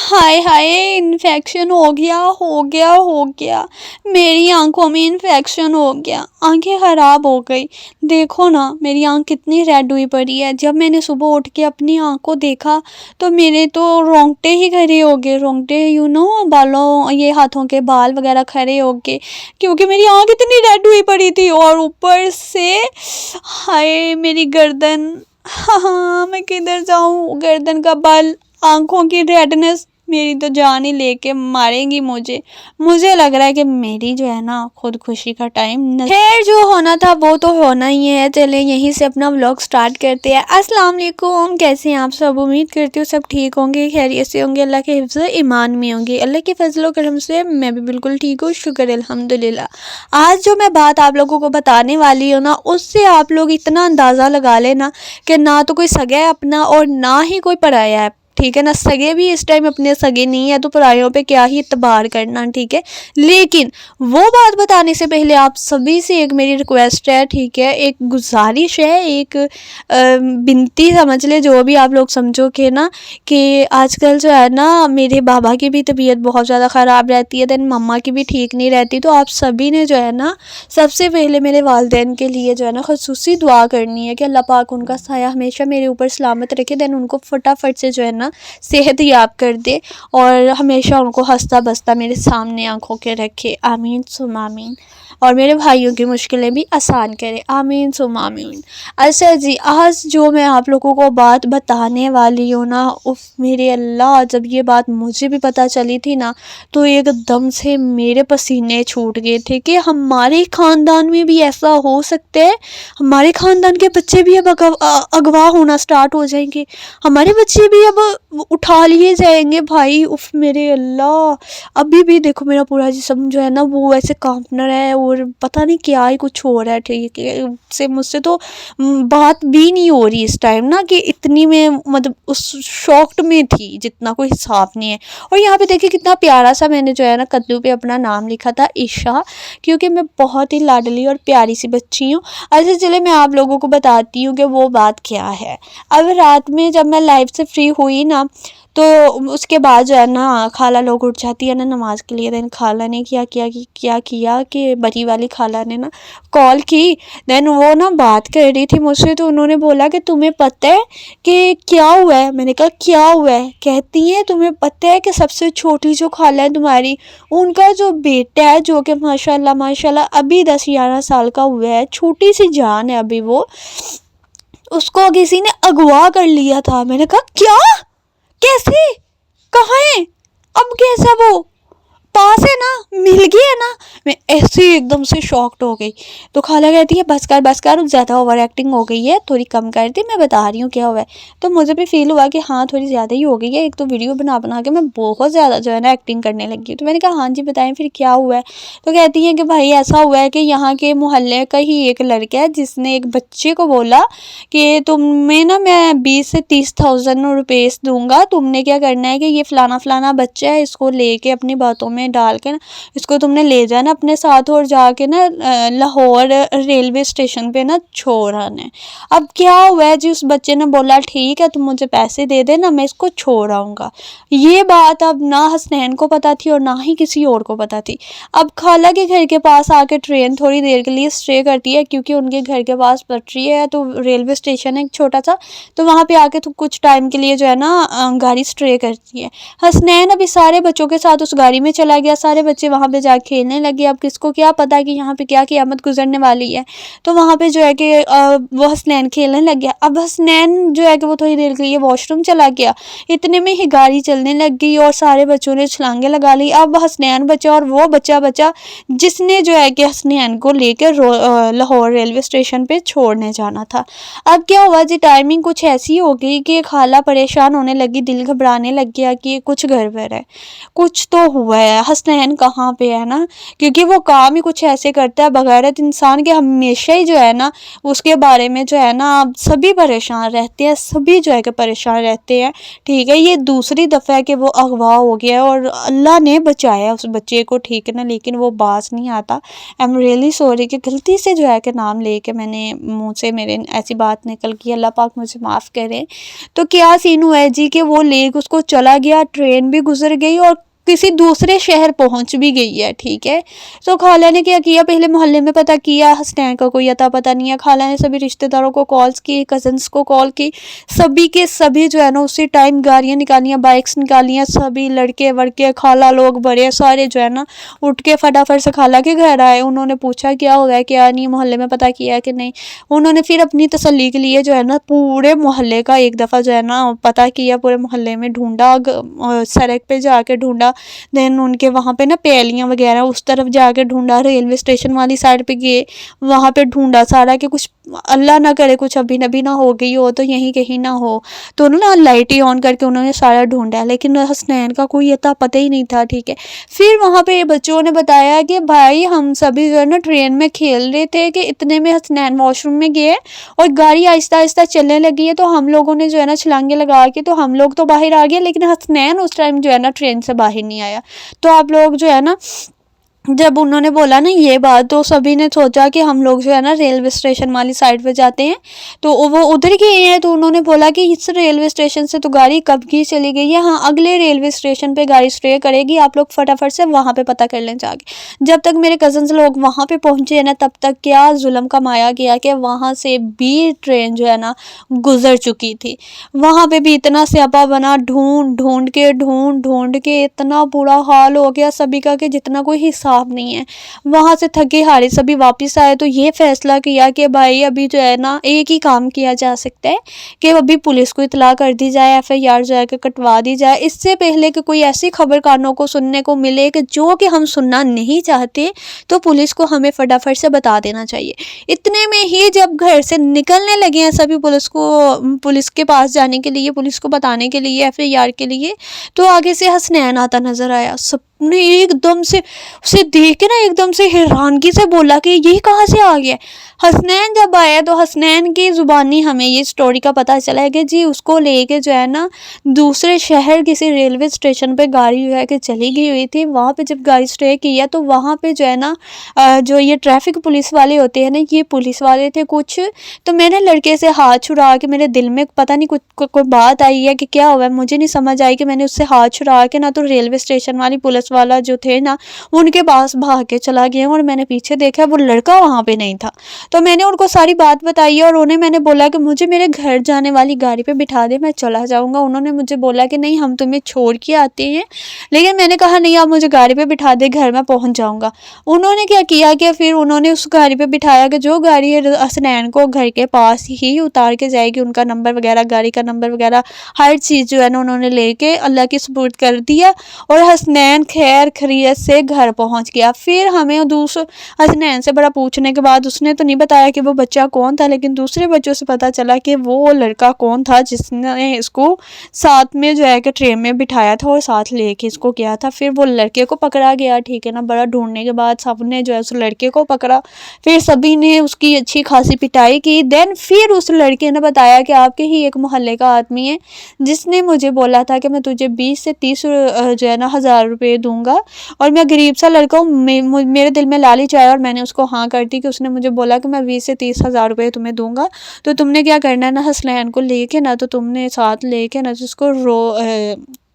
ہائے ہائے، infection ہو گیا، میری آنکھوں میں انفیکشن ہو گیا، آنکھیں خراب ہو گئی۔ دیکھو نا میری آنکھ کتنی ریڈ ہوئی پڑی ہے۔ جب میں نے صبح اٹھ کے اپنی آنکھ کو دیکھا تو میرے تو رونگٹے ہی کھڑے ہو گئے، رونگٹے بالوں، یہ ہاتھوں کے بال وغیرہ کھڑے ہو گئے، کیونکہ میری آنکھ اتنی ریڈ ہوئی پڑی تھی۔ اور اوپر سے ہائے میری گردن، ہاں میں کدھر جاؤں، گردن کا بال، آنکھوں کی ریڈنس، میری تو جان ہی لے کے ماریں گی مجھے لگ رہا ہے کہ میری جو ہے نا خودکشی کا ٹائم خیر، جو ہونا تھا وہ تو ہونا ہی ہے۔ چلیں یہیں سے اپنا ولاگ سٹارٹ کرتے ہیں۔ السلام علیکم، کیسے ہیں آپ سب؟ امید کرتی ہوں سب ٹھیک ہوں گے، خیریت سے ہوں گے، اللہ کے حفظ ایمان میں ہوں گے۔ اللہ کے فضل و کرم سے میں بھی بالکل ٹھیک ہوں، شکر الحمدللہ۔ آج جو میں بات آپ لوگوں کو بتانے والی ہوں نا، اس سے آپ لوگ اتنا اندازہ لگا لینا کہ نہ تو کوئی سگا ہے اپنا اور نہ ہی کوئی پرایا ہے، ٹھیک ہے نا۔ سگے بھی اس ٹائم اپنے سگے نہیں ہے تو پرایوں پہ کیا ہی اعتبار کرنا، ٹھیک ہے۔ لیکن وہ بات بتانے سے پہلے آپ سبھی سے ایک میری ریکویسٹ ہے، ٹھیک ہے، ایک گزارش ہے، ایک بنتی سمجھ لے، جو بھی آپ لوگ سمجھو کہ نا، کہ آج کل جو ہے نا میرے بابا کی بھی طبیعت بہت زیادہ خراب رہتی ہے، دین مما کی بھی ٹھیک نہیں رہتی، تو آپ سبھی نے جو ہے نا سب سے پہلے میرے والدین کے لیے جو ہے نا خصوصی دعا کرنی ہے کہ اللہ پاک ان کا سایہ ہمیشہ میرے اوپر سلامت رکھے، دین ان کو فٹافٹ سے جو ہے نا صحت یاب کر دے اور ہمیشہ ان کو ہنستا بستا میرے سامنے آنکھوں کے رکھے، آمین ثم آمین، اور میرے بھائیوں کی مشکلیں بھی آسان کرے، آمین ثم آمین۔ اچھا جی، آج جو میں آپ لوگوں کو بات بتانے والی ہوں نا، میرے اللہ، جب یہ بات مجھے بھی پتہ چلی تھی نا تو ایک دم سے میرے پسینے چھوٹ گئے تھے کہ ہمارے خاندان میں بھی ایسا ہو سکتا ہے، ہمارے خاندان کے بچے بھی اب اغوا ہونا سٹارٹ ہو جائیں گے، ہمارے بچے بھی اب اٹھا لیے جائیں گے بھائی، اف میرے اللہ۔ ابھی بھی دیکھو میرا پورا جسم جو ہے نا وہ ایسے کانپنا رہا ہے اور پتہ نہیں کیا ہی کچھ ہو رہا ہے، ٹھیک ہے، مجھ سے تو بات بھی نہیں ہو رہی اس ٹائم نا، کہ اتنی میں مطلب اس شاکڈ میں تھی جتنا کوئی حساب نہیں ہے۔ اور یہاں پہ دیکھیں کتنا پیارا سا میں نے جو ہے نا کدو پہ اپنا نام لکھا تھا، عشا، کیونکہ میں بہت ہی لاڈلی اور پیاری سی بچی ہوں۔ اچھا چلے میں آپ لوگوں کو بتاتی ہوں کہ وہ بات کیا ہے۔ اب رات میں جب میں لائف سے فری ہوئی نا تو اس کے بعد جو ہے نا خالہ لوگ اٹھ جاتی ہے نا نماز کے لیے، دین خالہ نے کیا کہ بڑی والی خالہ نے نا کال کی، دین وہ نا بات کر رہی تھی مجھ سے، تو انہوں نے بولا کہ تمہیں پتہ ہے کہ کیا ہوا ہے؟ میں نے کہا کیا ہوا ہے؟ کہتی ہیں تمہیں پتہ ہے کہ سب سے چھوٹی جو خالہ ہے تمہاری، ان کا جو بیٹا ہے جو کہ ماشاءاللہ ابھی 10-11 سال کا ہوا ہے، چھوٹی سی جان ہے ابھی وہ، اس کو کسی نے اغوا کر لیا تھا۔ میں نے کہا کیا؟ کیسے؟ کہاں ہے؟ اب کیسا وہ پاس ہے نا؟ مل گیا نا؟ میں ایسے ایک دم سے شاکڈ ہو گئی۔ تو خالہ کہتی ہے بس کر، زیادہ اوور ایکٹنگ ہو گئی ہے، تھوڑی کم کر دی، میں بتا رہی ہوں کیا ہوا ہے۔ تو مجھے بھی فیل ہوا کہ ہاں تھوڑی زیادہ ہی ہو گئی ہے، ایک تو ویڈیو بنا کے میں بہت زیادہ جو ہے نا ایکٹنگ کرنے لگی ہوں۔ تو میں نے کہا ہاں جی بتائیں پھر کیا ہوا ہے؟ تو کہتی ہیں کہ بھائی ایسا ہوا ہے کہ یہاں کے محلے کا ہی ایک لڑکا ہے جس نے ایک بچے کو بولا کہ تمہیں نا میں 20,000 سے 30,000 روپیز دوں گا، تم نے کیا کرنا ہے کہ یہ فلانا بچہ ہے، اس کو لے کے اپنی باتوں میں ڈال کے نا اس کو تم نے لے جانا اپنے ساتھ اور جا کے نا لاہور ریلوے اسٹیشن پہ نا چھوڑ آنا ہے۔ اب کیا ہوا ہے جی، اس بچے نے بولا ٹھیک ہے تم مجھے پیسے دے دینا، میں اس کو چھوڑ آؤں گا۔ یہ بات اب نہ حسنین کو پتا تھی اور نہ ہی کسی اور کو پتا تھی۔ اب خالہ کے گھر کے پاس آ کے ٹرین تھوڑی دیر کے لیے اسٹے کرتی ہے، کیونکہ ان کے گھر کے پاس پٹری ہے تو ریلوے اسٹیشن ہے ایک چھوٹا سا، تو وہاں پہ آ کے تو کچھ ٹائم کے لیے جو ہے نا گاڑی اسٹے کرتی ہے۔ حسنین ابھی سارے بچوں کے ساتھ اس گاڑی میں چلا گیا، سارے بچے وہاں پہ جا کھیلنے لگے۔ اب کس کو کیا پتا کہ یہاں پہ کیا قیامت گزرنے والی ہے، تو وہاں پہ جو ہے کہ وہ حسنین کھیلنے لگ گیا۔ اب حسنین جو ہے کہ وہ تھوڑی دیر کے لیے واش روم چلا گیا، اتنے میں ہی گاڑی چلنے لگ گئی اور سارے بچوں نے چھلانگیں لگا لی۔ اب حسنین بچا اور وہ بچہ جس نے جو ہے کہ حسنین کو لے کے لاہور ریلوے اسٹیشن پہ چھوڑنے جانا تھا۔ اب کیا ہوا جی، ٹائمنگ کچھ ایسی ہو گئی کہ خالہ پریشان ہونے لگی، دل گھبرانے لگ گیا کہ کچھ گڑبڑ ہے، کچھ تو ہوا ہے۔ حسنین کہاں پہ ہے نا، کیونکہ وہ کام ہی کچھ ایسے کرتا ہے بغیرت انسان کے، ہمیشہ ہی جو ہے نا اس کے بارے میں جو ہے نا سبھی پریشان رہتے ہیں، سبھی جو ہے کہ پریشان رہتے ہیں، ٹھیک ہے۔ یہ دوسری دفعہ ہے کہ وہ اغوا ہو گیا ہے اور اللہ نے بچایا اس بچے کو، ٹھیک ہے نا، لیکن وہ باز نہیں آتا۔ آئی ایم ریئلی سوری کہ غلطی سے جو ہے کہ نام لے کے میں نے منہ سے میرے ایسی بات نکل گئی، اللہ پاک مجھے معاف کرے۔ تو کیا سین ہوا ہے جی کہ وہ لے کے اس کو چلا گیا، ٹرین بھی گزر گئی اور کسی دوسرے شہر پہنچ بھی گئی ہے، ٹھیک ہے۔ تو خالہ نے کیا کیا، پہلے محلے میں پتہ کیا، حسنین کا کوئی اتا پتہ نہیں ہے، خالہ نے سبھی رشتہ داروں کو کالز کی، کزنس کو کال کی، سبھی کے سبھی جو ہے نا اسی ٹائم گاڑیاں نکالیاں، بائکس نکالیاں، سبھی لڑکے وڑکے، خالہ لوگ بڑے سارے جو ہے نا اٹھ کے فٹافٹ سے خالہ کے گھر آئے۔ انہوں نے پوچھا کیا ہو گیا، کیا نہیں، محلے میں پتہ کیا کہ نہیں۔ انہوں نے پھر اپنی تسلی کے لیے جو ہے نا پورے محلے کا ایک دفعہ جو ہے نا پتہ کیا، پورے محلے میں ڈھونڈا، سڑک پہ جا کے ڈھونڈا، دین ان کے وہاں پہ نا پیلیاں وغیرہ اس طرف جا کے ڈھونڈا، ریلوے اسٹیشن والی سائڈ پہ گئے، وہاں پہ ڈھونڈا سارا کہ کچھ اللہ نہ کرے کچھ ابھی نبی نہ ہو گئی ہو تو یہیں کہیں نہ ہو، تو انہوں نے لائٹ ہی آن کر کے انہوں نے سارا ڈھونڈا، لیکن حسنین کا کوئی اتا پتہ ہی نہیں تھا، ٹھیک ہے۔ پھر وہاں پہ بچوں نے بتایا کہ بھائی ہم سبھی جو ہے نا ٹرین میں کھیل رہے تھے کہ اتنے میں حسنین واش روم میں گئے اور گاڑی آہستہ آہستہ چلنے لگی ہے، تو ہم لوگوں نے جو ہے نا چھلانگے لگا کے تو ہم لوگ تو باہر آ گئے، لیکن حسنین اس ٹائم جو ہے نا ٹرین سے باہر نہیں آیا۔ تو آپ لوگ جو ہے نا جب انہوں نے بولا نا یہ بات تو سبھی نے سوچا کہ ہم لوگ جو ہے نا ریلوے اسٹیشن والی سائڈ پہ جاتے ہیں، تو وہ ادھر گئے ہیں، تو انہوں نے بولا کہ اس ریلوے اسٹیشن سے تو گاڑی کب کی چلی گئی ہے، ہاں اگلے ریلوے اسٹیشن پہ گاڑی اسٹے کرے گی، آپ لوگ فٹافٹ سے وہاں پہ پتہ کر لیں جا کے۔ جب تک میرے کزنز لوگ وہاں پہ پہنچے ہیں نا تب تک کیا ظلم کمایا گیا کہ وہاں سے بھی ٹرین جو ہے نا گزر چکی تھی، وہاں پہ بھی اتنا سیاپا بنا، ڈھونڈ ڈھونڈ کے اتنا برا حال ہو گیا سبھی کا کہ جتنا کوئی حساب نہیں ہے۔ وہاں سے تھکے ہارے سبھی واپس آئے تو یہ فیصلہ کیا کہ بھائی ابھی جو ہے نا ایک ہی کام کیا جا سکتا ہے کہ ابھی پولیس کو اطلاع کر دی جائے، ایف آئی آر جو ہے کہ کٹوا دی جائے، اس سے پہلے کہ کوئی ایسی خبر کانوں کو سننے کو ملے کہ جو کہ ہم سننا نہیں چاہتے، تو پولیس کو ہمیں فٹافٹ سے بتا دینا چاہیے۔ اتنے میں ہی جب گھر سے نکلنے لگے ہیں سبھی پولیس کے پاس جانے کے لیے، پولیس کو بتانے کے لیے، ایف آئی آر کے لیے، تو آگے سے حسنین آتا نظر آیا۔ سب نے ایک دم سے اسے دیکھ کے نا ایک دم سے حیرانگی سے بولا کہ یہ کہاں سے آ گیا۔ حسنین جب آیا تو حسنین کی زبانی ہمیں یہ سٹوری کا پتہ چلا ہے کہ جی اس کو لے کے جو ہے نا دوسرے شہر کسی ریلوے اسٹیشن پہ گاڑی جو ہے کہ چلی گئی ہوئی تھی، وہاں پہ جب گاڑی اسٹے کیا تو وہاں پہ جو ہے نا جو یہ ٹریفک پولیس والے ہوتے ہیں نا، یہ پولیس والے تھے کچھ، تو میں نے لڑکے سے ہاتھ چھڑا کے، میرے دل میں پتہ نہیں کچھ کوئی بات آئی ہے کہ کیا ہوا ہے، مجھے نہیں سمجھ آئی کہ میں نے اس سے ہاتھ چھڑا کے نا تو ریلوے اسٹیشن والی پولیس والا جو تھے نا ان کے پاس بھاگ کے چلا گیا، اور میں نے پیچھے دیکھا وہ لڑکا وہاں پہ نہیں تھا۔ تو میں نے ان کو ساری بات بتائی اور انہیں میں نے بولا کہ مجھے میرے گھر جانے والی گاڑی پہ بٹھا دے، میں چلا جاؤں گا۔ انہوں نے مجھے بولا کہ نہیں ہم تمہیں چھوڑ کے آتے ہیں، لیکن میں نے کہا نہیں آپ مجھے گاڑی پہ بٹھا دے، گھر میں پہنچ جاؤں گا۔ انہوں نے کیا کیا کہ پھر انہوں نے اس گاڑی پہ بٹھایا کہ جو گاڑی حسنین کو گھر کے پاس ہی اتار کے جائے گی، ان کا نمبر وغیرہ، گاڑی کا نمبر وغیرہ ہر چیز جو ہے نا انہوں نے لے کے اللہ کی سپرد کر دیا، اور حسنین خیر خیریت سے گھر پہنچ گیا۔ پھر ہمیں حسنین سے بڑا پوچھنے کے بعد اس نے تو نہیں بتایا کہ وہ بچہ کون تھا، لیکن دوسرے بچوں سے پتا چلا کہ وہ لڑکا کون تھا جس نے اس کو ساتھ میں جو ہے کہ ٹرین میں بٹھایا تھا اور ساتھ لے کے اس کو کیا تھا۔ پھر وہ لڑکے کو پکڑا گیا، ٹھیک ہے نا، بڑا ڈھونڈنے کے بعد سب نے جو ہے اس لڑکے کو پکڑا، پھر سبھی نے اس کی اچھی خاصی پٹائی کی۔ دین پھر اس لڑکے نے بتایا کہ آپ کے ہی ایک محلے کا آدمی ہے جس نے مجھے بولا تھا کہ میں تجھے 20 سے 30 جو ہے نا ہزار روپے دوں گا، اور میں غریب سا لڑکا ہوں، میرے دل میں لالچ آیا اور میں نے اس کو ہاں کر دی کہ اس نے مجھے بولا کہ میں 20 سے 30 ہزار روپے تمہیں دوں گا، تو تم نے کیا کرنا ہے نا، حسنین کو لے کے نا تو تم نے ساتھ لے کے نا جس کو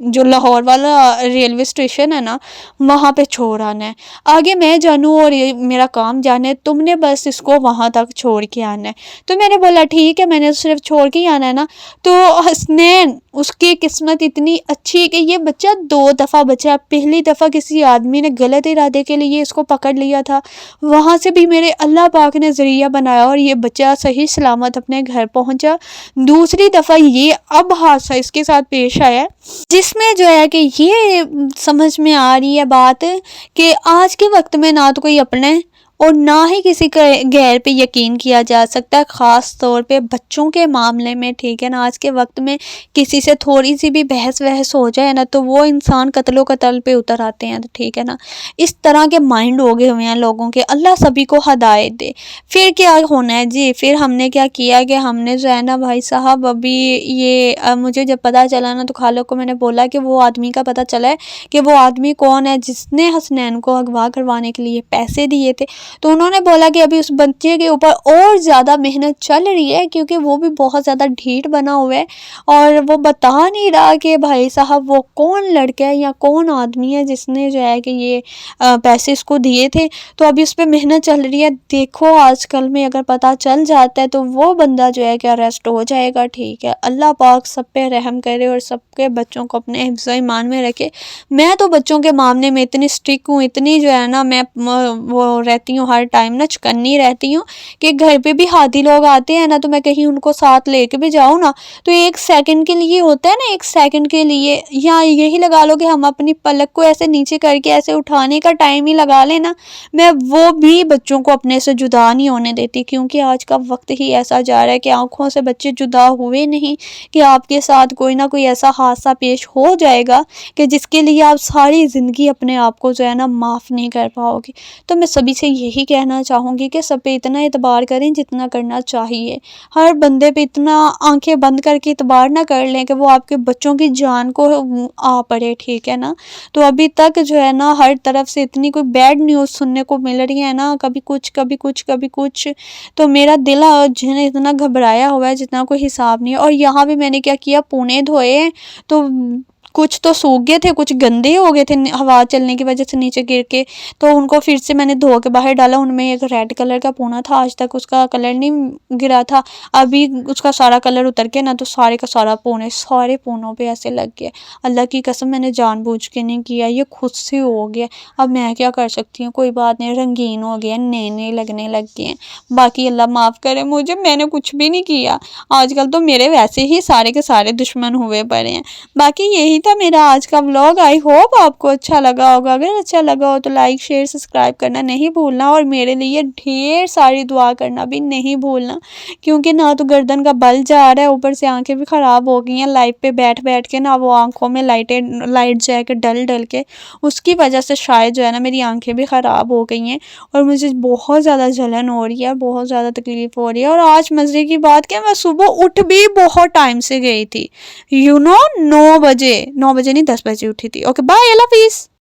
جو لاہور والا ریلوے اسٹیشن ہے نا وہاں پہ چھوڑ آنا ہے، آگے میں جانوں اور یہ میرا کام جانے، تم نے بس اس کو وہاں تک چھوڑ کے آنا ہے۔ تو میں نے بولا ٹھیک ہے، میں نے صرف چھوڑ کے ہی آنا ہے نا۔ تو حسنین اس کی قسمت اتنی اچھی کہ یہ بچہ 2 دفعہ بچا، پہلی دفعہ کسی آدمی نے غلط ارادے کے لیے اس کو پکڑ لیا تھا، وہاں سے بھی میرے اللہ پاک نے ذریعہ بنایا اور یہ بچہ صحیح سلامت اپنے گھر پہنچا۔ دوسری دفعہ یہ اب حادثہ اس کے ساتھ پیش آیا جس میں جو ہے کہ یہ سمجھ میں آ رہی ہے بات کہ آج کے وقت میں نہ تو کوئی اپنے اور نہ ہی کسی کا غیر پہ یقین کیا جا سکتا ہے، خاص طور پہ بچوں کے معاملے میں، ٹھیک ہے نا۔ آج کے وقت میں کسی سے تھوڑی سی بھی بحث ہو جائے نا تو وہ انسان قتل و قتل پہ اتر آتے ہیں، ٹھیک ہے نا۔ اس طرح کے مائنڈ ہو گئے ہوئے ہیں لوگوں کے، اللہ سبھی کو ہدایت دے۔ پھر کیا ہونا ہے جی، پھر ہم نے کیا کیا کہ ہم نے جو ہے نا بھائی صاحب ابھی یہ مجھے جب پتہ چلا نا تو خالہ کو میں نے بولا کہ وہ آدمی کا پتہ چلا ہے کہ وہ آدمی کون ہے جس نے حسنین کو اغوا کروانے کے لیے پیسے دیے تھے۔ تو انہوں نے بولا کہ ابھی اس بچے کے اوپر اور زیادہ محنت چل رہی ہے کیونکہ وہ بھی بہت زیادہ ڈھیٹ بنا ہوا ہے اور وہ بتا نہیں رہا کہ بھائی صاحب وہ کون لڑکا ہے یا کون آدمی ہے جس نے جو ہے کہ یہ پیسے اس کو دیے تھے۔ تو ابھی اس پہ محنت چل رہی ہے۔ دیکھو آج کل میں اگر پتہ چل جاتا ہے تو وہ بندہ جو ہے کہ اریسٹ ہو جائے گا، ٹھیک ہے۔ اللہ پاک سب پہ رحم کرے اور سب کے بچوں کو اپنے حفظ و ایمان میں رکھے۔ میں تو بچوں کے معاملے میں اتنی اسٹرک ہوں، اتنی جو ہے نا میں وہ رہتی ہوں ہر ٹائم نا چکنی رہتی ہوں کہ گھر پہ بھی ہاتھی لوگ آتے ہیں نا تو میں کہیں ان کو ساتھ لے کے بھی جاؤں نا تو ایک سیکنڈ کے لیے ہوتا ہے نا، ایک سیکنڈ کے لیے، یا یہی لگا لو کہ ہم اپنی پلک کو ایسے نیچے کر کے ایسے اٹھانے کا ٹائم ہی لگا لینا، میں وہ بھی بچوں کو اپنے سے جدا نہیں ہونے دیتی، کیونکہ آج کا وقت ہی ایسا جا رہا ہے کہ آنکھوں سے بچے جدا ہوئے نہیں کہ آپ کے ساتھ کوئی نہ کوئی ایسا حادثہ پیش ہو جائے گا کہ جس کے لیے آپ ساری زندگی اپنے آپ کو جو ہے نا معاف نہیں کر پاؤ گے۔ تو میں سبھی سے یہی کہنا چاہوں گی کہ سب پہ اتنا اعتبار کریں جتنا کرنا چاہیے، ہر بندے پہ اتنا آنکھیں بند کر کے اعتبار نہ کر لیں کہ وہ آپ کے بچوں کی جان کو آ پڑے، ٹھیک ہے نا۔ تو ابھی تک جو ہے نا ہر طرف سے اتنی کوئی بیڈ نیوز سننے کو مل رہی ہے نا، کبھی کچھ کبھی کچھ کبھی کچھ، تو میرا دل جنہیں اتنا گھبرایا ہوا ہے جتنا کوئی حساب نہیں ہے۔ اور یہاں بھی میں نے کیا کیا، پونے دھوئے تو کچھ تو سوکھ گئے تھے، کچھ گندے ہو گئے تھے ہوا چلنے کی وجہ سے نیچے گر کے، تو ان کو پھر سے میں نے دھو کے باہر ڈالا۔ ان میں ایک ریڈ کلر کا پونا تھا، آج تک اس کا کلر نہیں گرا تھا، ابھی اس کا سارا کلر اتر کے نا تو سارے کا سارا سارے پونوں پہ ایسے لگ گیا۔ اللہ کی قسم میں نے جان بوجھ کے نہیں کیا، یہ خود سے ہو گیا۔ اب میں کیا کر سکتی ہوں، کوئی بات نہیں، رنگین ہو گیا، نئے نئے لگنے لگ گئے ہیں، باقی اللہ معاف کرے مجھے، میں نے کچھ بھی نہیں کیا۔ آج کل تو میرے ویسے ہی سارے کے سارے دشمن ہوئے پڑے ہیں۔ باقی یہی تھا میرا آج کا ولاگ، آئی ہوپ آپ کو اچھا لگا ہوگا۔ اگر اچھا لگا ہو تو لائک شیئر سبسکرائب کرنا نہیں بھولنا، اور میرے لیے ڈھیر ساری دعا کرنا بھی نہیں بھولنا، کیونکہ نہ تو گردن کا بل جا رہا ہے، اوپر سے آنکھیں بھی خراب ہو گئی ہیں لائٹ پہ بیٹھ بیٹھ کے نا، وہ آنکھوں میں لائٹ جا کے ڈل کے اس کی وجہ سے شاید جو ہے نا میری آنکھیں بھی خراب ہو گئی ہیں، اور مجھے بہت زیادہ جلن ہو رہی ہے، بہت زیادہ تکلیف ہو رہی ہے۔ اور آج مزے کی بات کہ میں صبح اٹھ بھی بہت ٹائم سے گئی تھی، 9 بجے نہیں 10 بجے اٹھی تھی۔ اوکے بائے، اللہ حافظ۔